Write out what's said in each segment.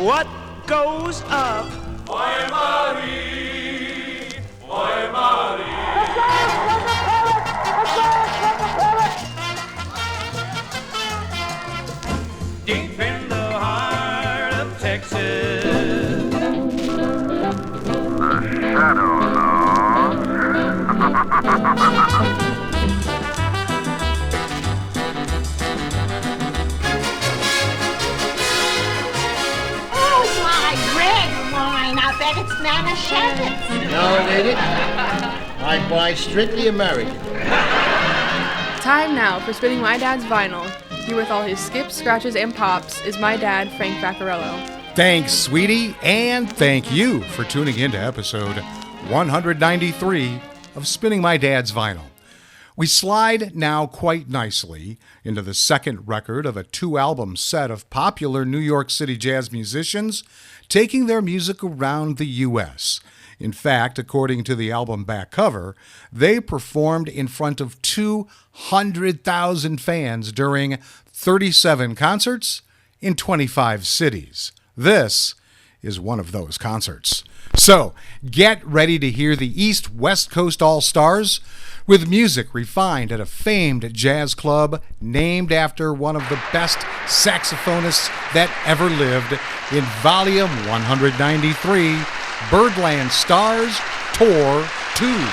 what goes up. Oi, Marie! Oi, Marie! Deep in the heart of Texas. The shadow knows. Oh, my red wine. I bet it's Manischewitz. No, lady. I buy strictly American. Time now for spinning my dad's vinyl. Here with all his skips, scratches, and pops is my dad, Frank Vaccarello. Thanks, sweetie, and thank you for tuning in to episode 193 of Spinning My Dad's Vinyl. We slide now quite nicely into the second record of a 2-album set of popular New York City jazz musicians taking their music around the U.S. In fact, according to the album back cover, they performed in front of 200,000 fans during 37 concerts in 25 cities. This is one of those concerts. So, get ready to hear the East-West Coast All-Stars with music refined at a famed jazz club named after one of the best saxophonists that ever lived in Volume 193, Birdland Stars Tour 2.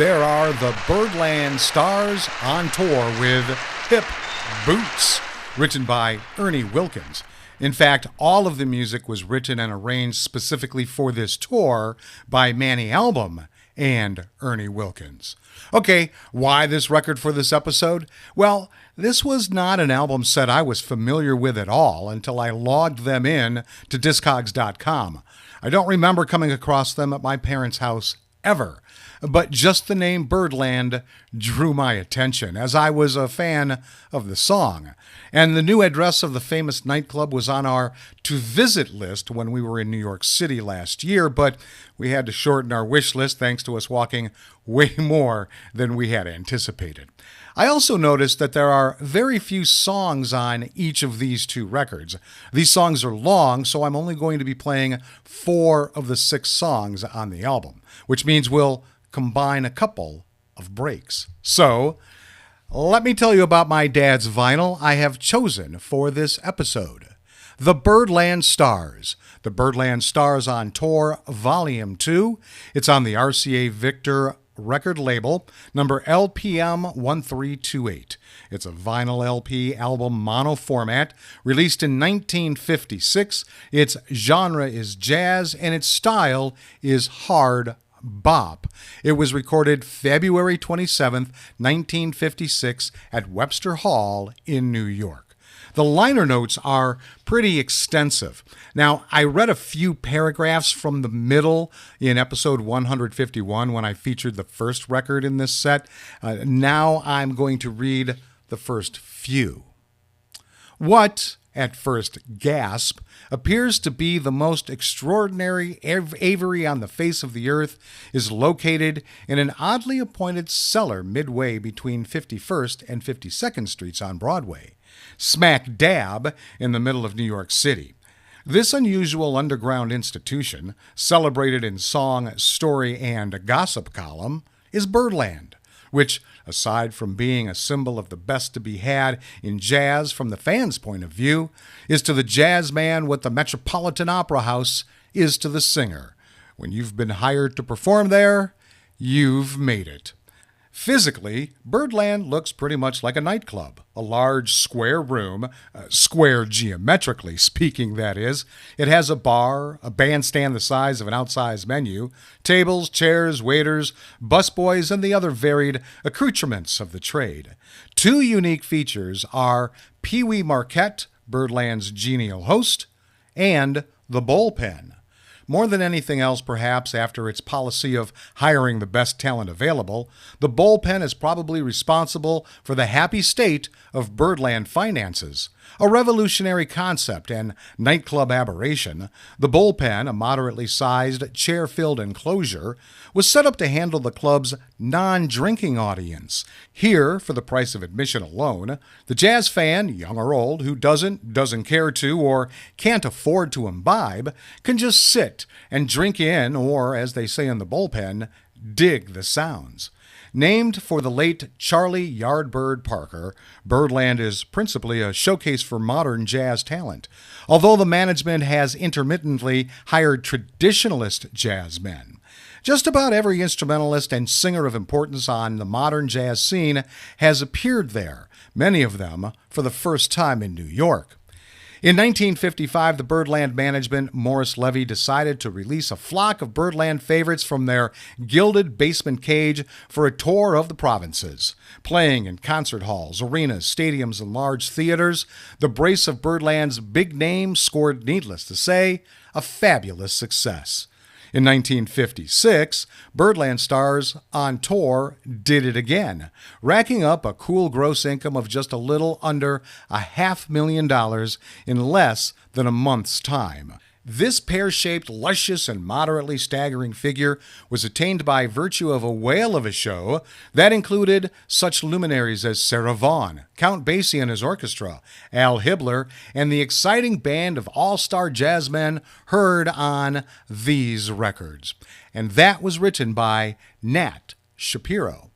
there are the Birdland Stars on tour with Hip Boots, written by Ernie Wilkins. In fact, all of the music was written and arranged specifically for this tour by Manny Albam and Ernie Wilkins. Okay, why this record for this episode? Well, this was not an album set I was familiar with at all until I logged them in to Discogs.com. I don't remember coming across them at my parents' house ever, but just the name Birdland drew my attention as I was a fan of the song. And the new address of the famous nightclub was on our to-visit list when we were in New York City last year, but we had to shorten our wish list thanks to us walking way more than we had anticipated. I also noticed that there are very few songs on each of these two records. These songs are long, so I'm only going to be playing 4 of the 6 songs on the album, which means we'll combine a couple of breaks. So, let me tell you about my dad's vinyl I have chosen for this episode. The Birdland Stars. The Birdland Stars on Tour, Volume 2. It's on the RCA Victor record label, number LPM 1328. It's a vinyl LP album mono format, released in 1956. Its genre is jazz, and its style is hard bop. It was recorded February 27th, 1956 at Webster Hall in New York. The liner notes are pretty extensive. Now, I read a few paragraphs from the middle in episode 151 when I featured the first record in this set. Now I'm going to read the first few. What, at first gasp, appears to be the most extraordinary aviary on the face of the earth is located in an oddly appointed cellar midway between 51st and 52nd Streets on Broadway, smack dab in the middle of New York City. This unusual underground institution, celebrated in song, story, and gossip column, is Birdland, which, aside from being a symbol of the best to be had in jazz from the fans' point of view, is to the jazz man what the Metropolitan Opera House is to the singer. When you've been hired to perform there, you've made it. Physically, Birdland looks pretty much like a nightclub, a large square room, square geometrically speaking, that is. It has a bar, a bandstand the size of an outsized menu, tables, chairs, waiters, busboys, and the other varied accoutrements of the trade. 2 unique features are Pee Wee Marquette, Birdland's genial host, and the bullpen. More than anything else, perhaps, after its policy of hiring the best talent available, the bullpen is probably responsible for the happy state of Birdland finances. A revolutionary concept and nightclub aberration, the bullpen, a moderately sized, chair-filled enclosure, was set up to handle the club's non-drinking audience. Here, for the price of admission alone, the jazz fan, young or old, who doesn't care to, or can't afford to imbibe, can just sit and drink in, or, as they say in the bullpen, dig the sounds. Named for the late Charlie Yardbird Parker, Birdland is principally a showcase for modern jazz talent, although the management has intermittently hired traditionalist jazz men. Just about every instrumentalist and singer of importance on the modern jazz scene has appeared there, many of them for the first time in New York. In 1955, the Birdland management, Morris Levy, decided to release a flock of Birdland favorites from their gilded basement cage for a tour of the provinces. Playing in concert halls, arenas, stadiums, and large theaters, the brace of Birdland's big names scored, needless to say, a fabulous success. In 1956, Birdland Stars on Tour did it again, racking up a cool gross income of just a little under $500,000 in less than a month's time. This pear-shaped, luscious, and moderately staggering figure was attained by virtue of a whale of a show that included such luminaries as Sarah Vaughan, Count Basie and his orchestra, Al Hibbler, and the exciting band of all-star jazzmen heard on these records. And that was written by Nat Shapiro.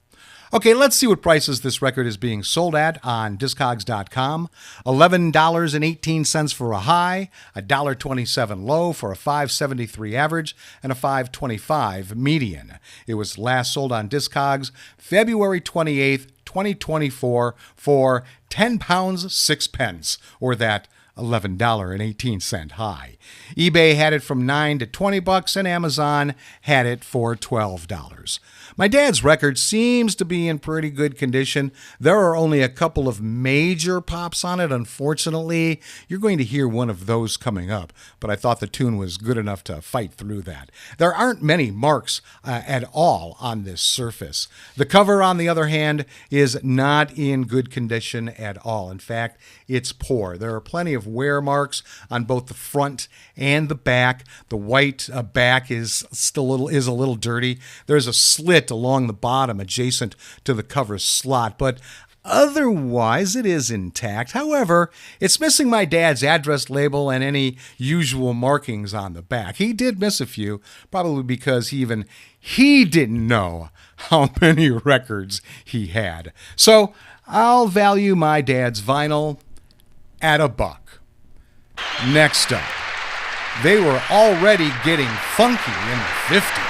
Okay, let's see what prices this record is being sold at on Discogs.com. $11.18 for a high, $1.27 low for a $5.73 average, and a $5.25 median. It was last sold on Discogs February 28th, 2024 for £10 6 pence, or that $11.18 high. eBay had it from $9 to $20, and Amazon had it for $12. My dad's record seems to be in pretty good condition. There are only a couple of major pops on it, unfortunately. You're going to hear one of those coming up, but I thought the tune was good enough to fight through that. There aren't many marks at all on this surface. The cover, on the other hand, is not in good condition at all. In fact, it's poor. There are plenty of wear marks on both the front and the back. The white back is a little dirty. There's a slit along the bottom adjacent to the cover slot, but otherwise it is intact. However, it's missing my dad's address label and any usual markings on the back. He did miss a few, probably because he didn't know how many records he had. So I'll value my dad's vinyl at $1. Next up, they were already getting funky in the 50s.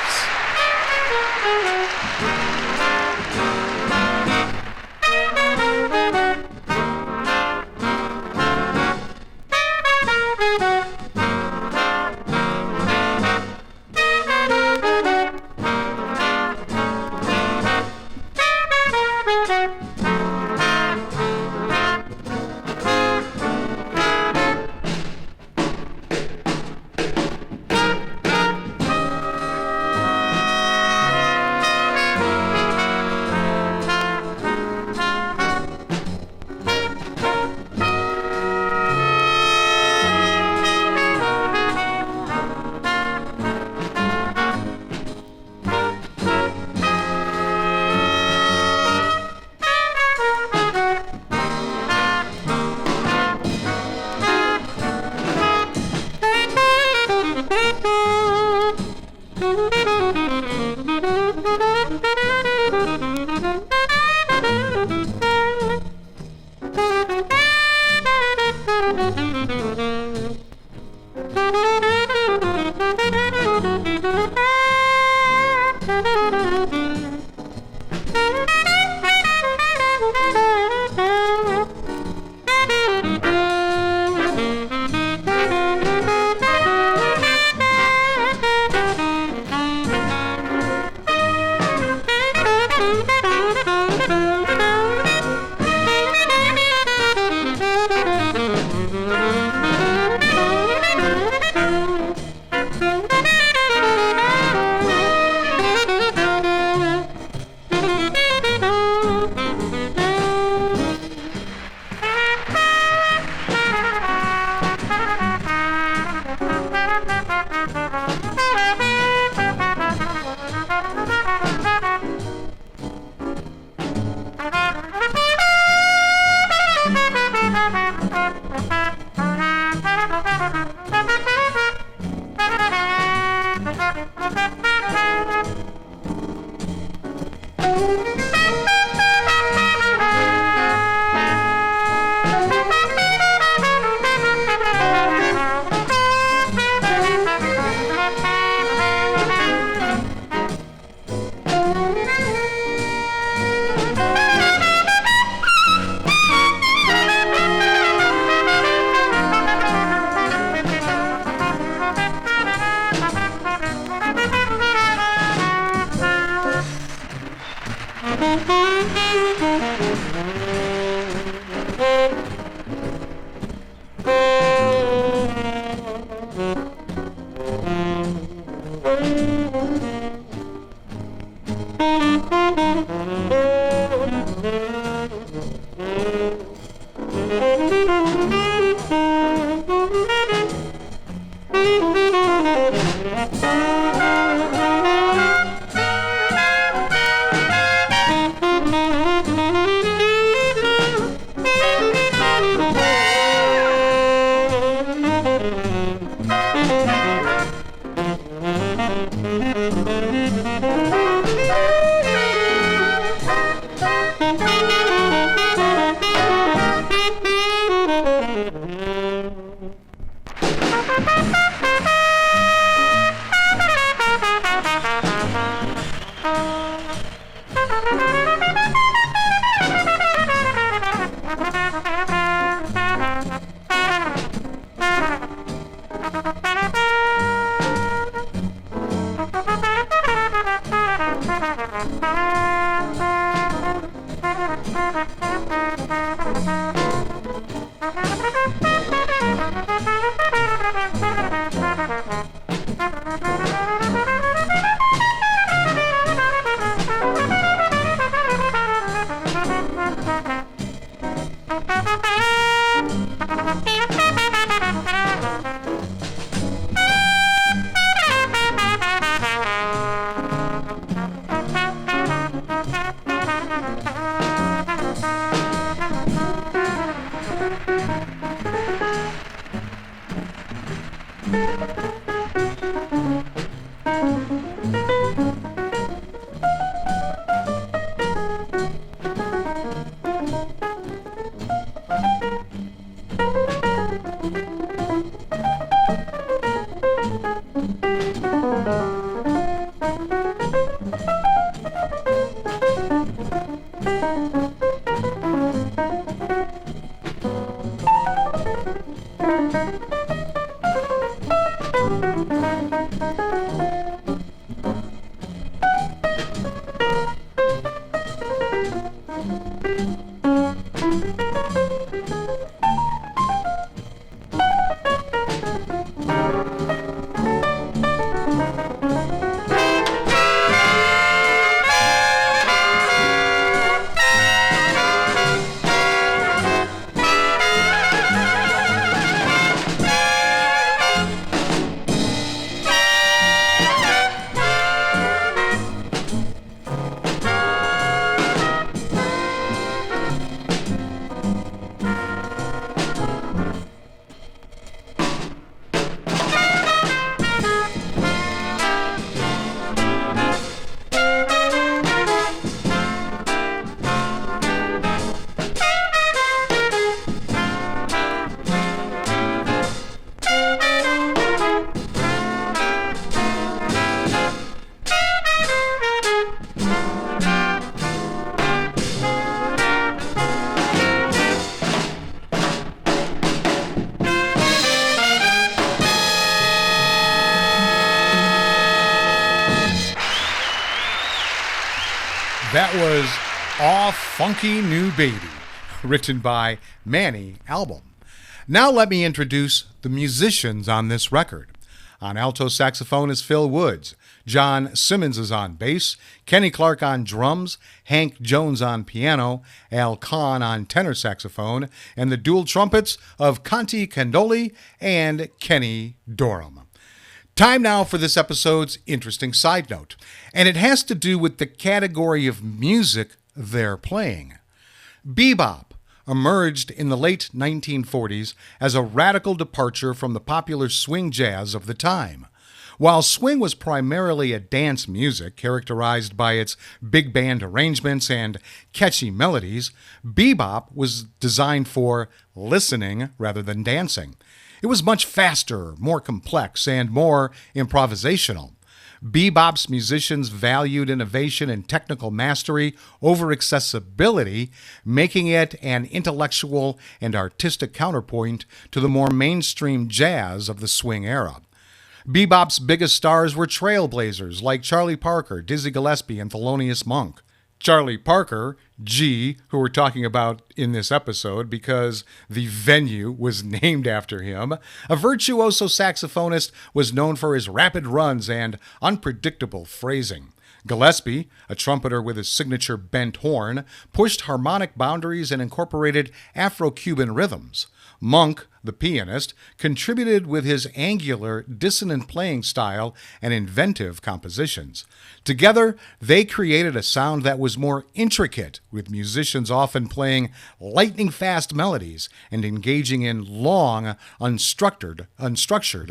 That was Aw Funky New Baby, written by Manny, Albam. Now let me introduce the musicians on this record. On alto saxophone is Phil Woods. John Simmons is on bass, Kenny Clark on drums, Hank Jones on piano, Al Kahn on tenor saxophone, and the dual trumpets of Conti Candoli and Kenny Dorham. Time now for this episode's interesting side note, and it has to do with the category of music they're playing. Bebop emerged in the late 1940s as a radical departure from the popular swing jazz of the time. While swing was primarily a dance music characterized by its big band arrangements and catchy melodies, bebop was designed for listening rather than dancing. It was much faster, more complex, and more improvisational. Bebop's musicians valued innovation and technical mastery over accessibility, making it an intellectual and artistic counterpoint to the more mainstream jazz of the swing era. Bebop's biggest stars were trailblazers like Charlie Parker, Dizzy Gillespie, and Thelonious Monk. Charlie Parker, G, who we're talking about in this episode because the venue was named after him, a virtuoso saxophonist, was known for his rapid runs and unpredictable phrasing. Gillespie, a trumpeter with his signature bent horn, pushed harmonic boundaries and incorporated Afro-Cuban rhythms. Monk, the pianist, contributed with his angular, dissonant playing style and inventive compositions. Together, they created a sound that was more intricate, with musicians often playing lightning-fast melodies and engaging in long, unstructured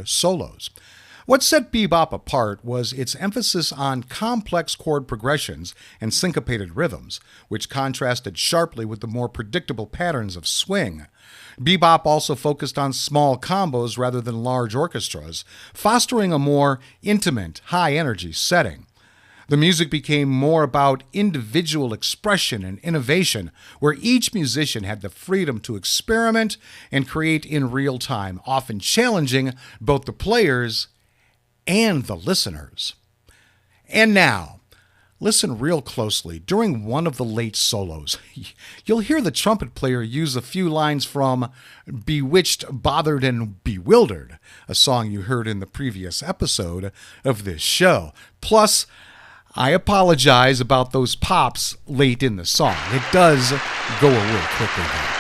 solos. What set bebop apart was its emphasis on complex chord progressions and syncopated rhythms, which contrasted sharply with the more predictable patterns of swing. Bebop also focused on small combos rather than large orchestras, fostering a more intimate, high-energy setting. The music became more about individual expression and innovation, where each musician had the freedom to experiment and create in real time, often challenging both the players and the listeners. And now, listen real closely. During one of the late solos, you'll hear the trumpet player use a few lines from Bewitched, Bothered, and Bewildered, a song you heard in the previous episode of this show. Plus, I apologize about those pops late in the song. It does go away quickly though.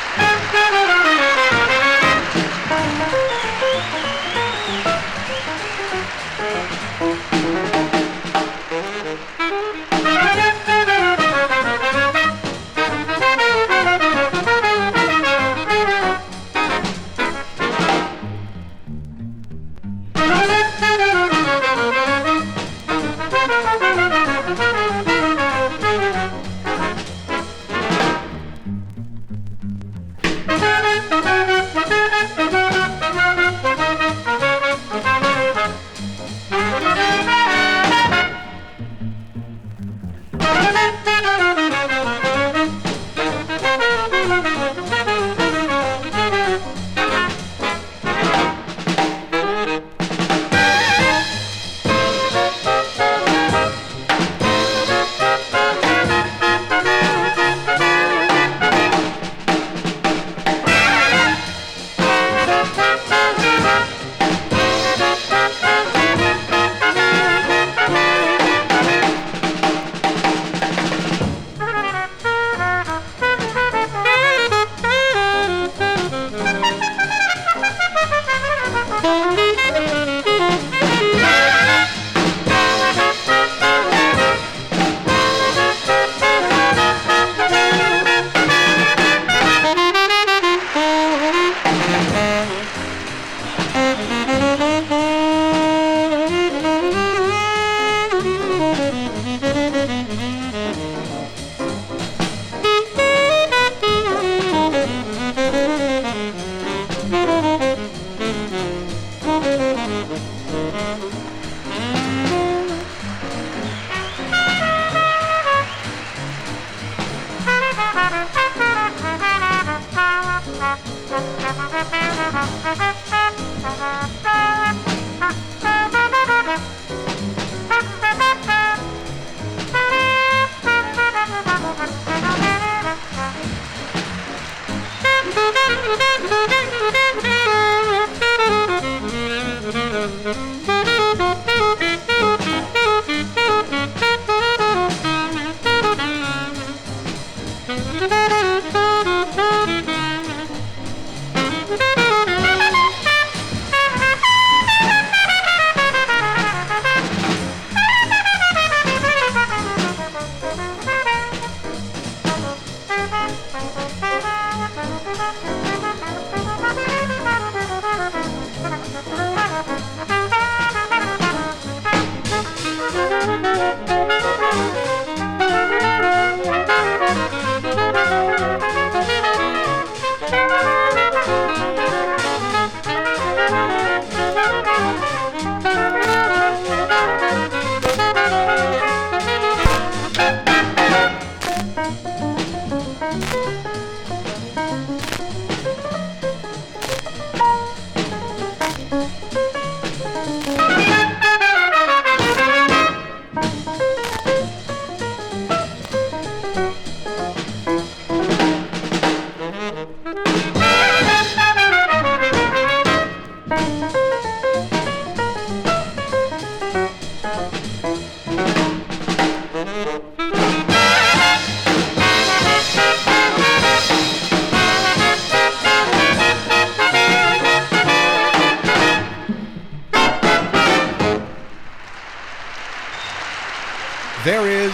There is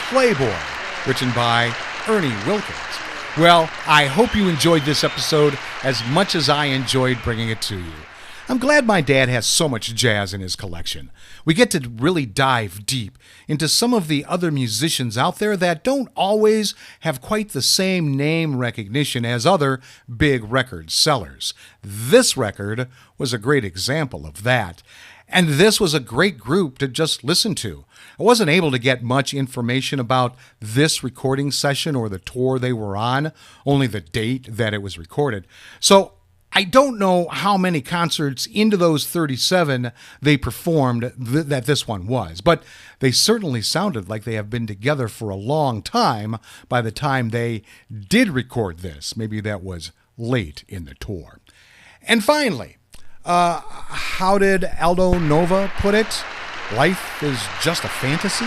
Playboy, written by Ernie Wilkins. Well, I hope you enjoyed this episode as much as I enjoyed bringing it to you. I'm glad my dad has so much jazz in his collection. We get to really dive deep into some of the other musicians out there that don't always have quite the same name recognition as other big record sellers. This record was a great example of that. And this was a great group to just listen to. I wasn't able to get much information about this recording session or the tour they were on, only the date that it was recorded. So I don't know how many concerts into those 37 they performed that this one was, but they certainly sounded like they have been together for a long time by the time they did record this. Maybe that was late in the tour. And finally, how did Aldo Nova put it? Life is just a fantasy?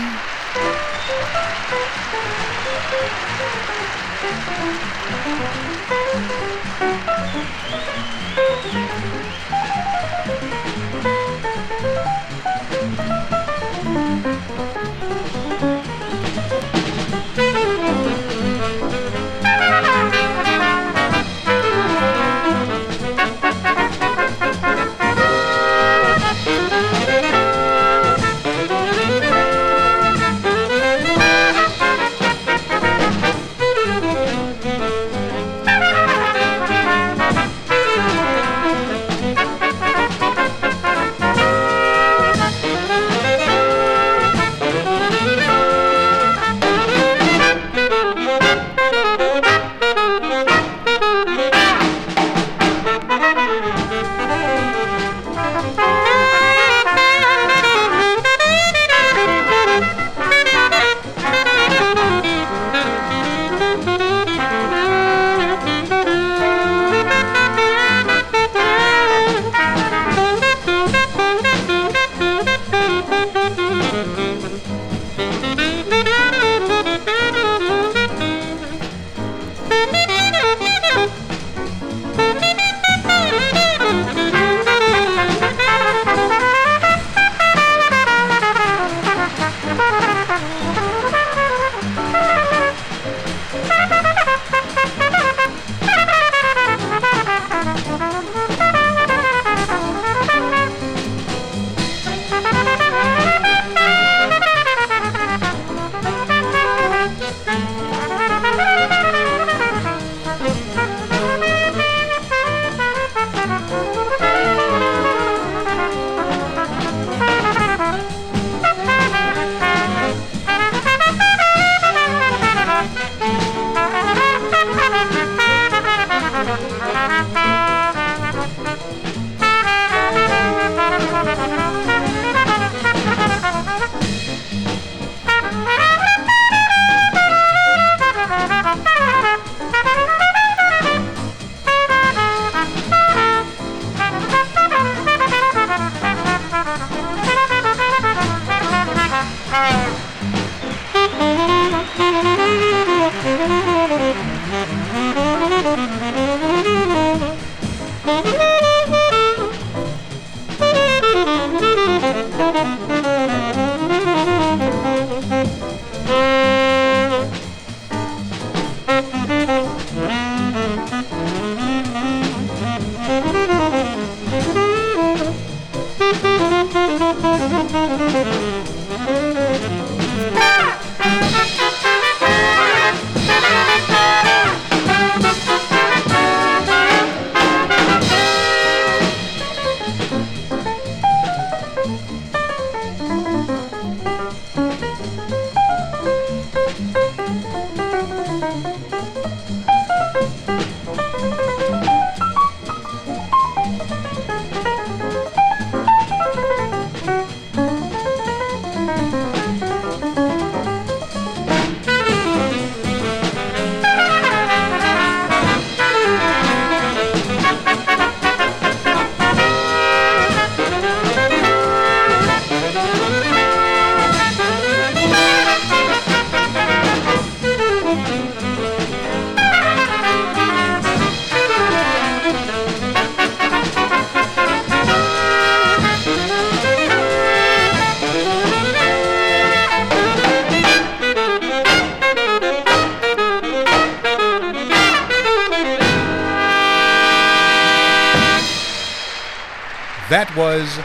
That was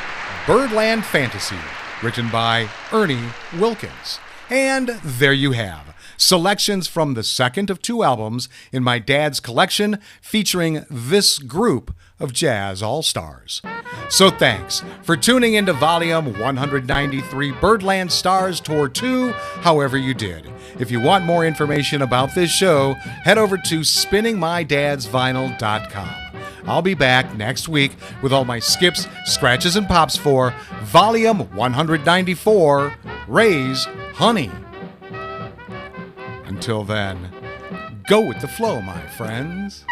Birdland Fantasy, written by Ernie Wilkins. And there you have selections from the second of two albums in my dad's collection featuring this group of jazz all-stars. So thanks for tuning into Volume 193 Birdland Stars Tour 2, however you did. If you want more information about this show, head over to spinningmydadsvinyl.com. I'll be back next week with all my skips, scratches, and pops for Volume 194, Ray's Honey. Until then, go with the flow, my friends.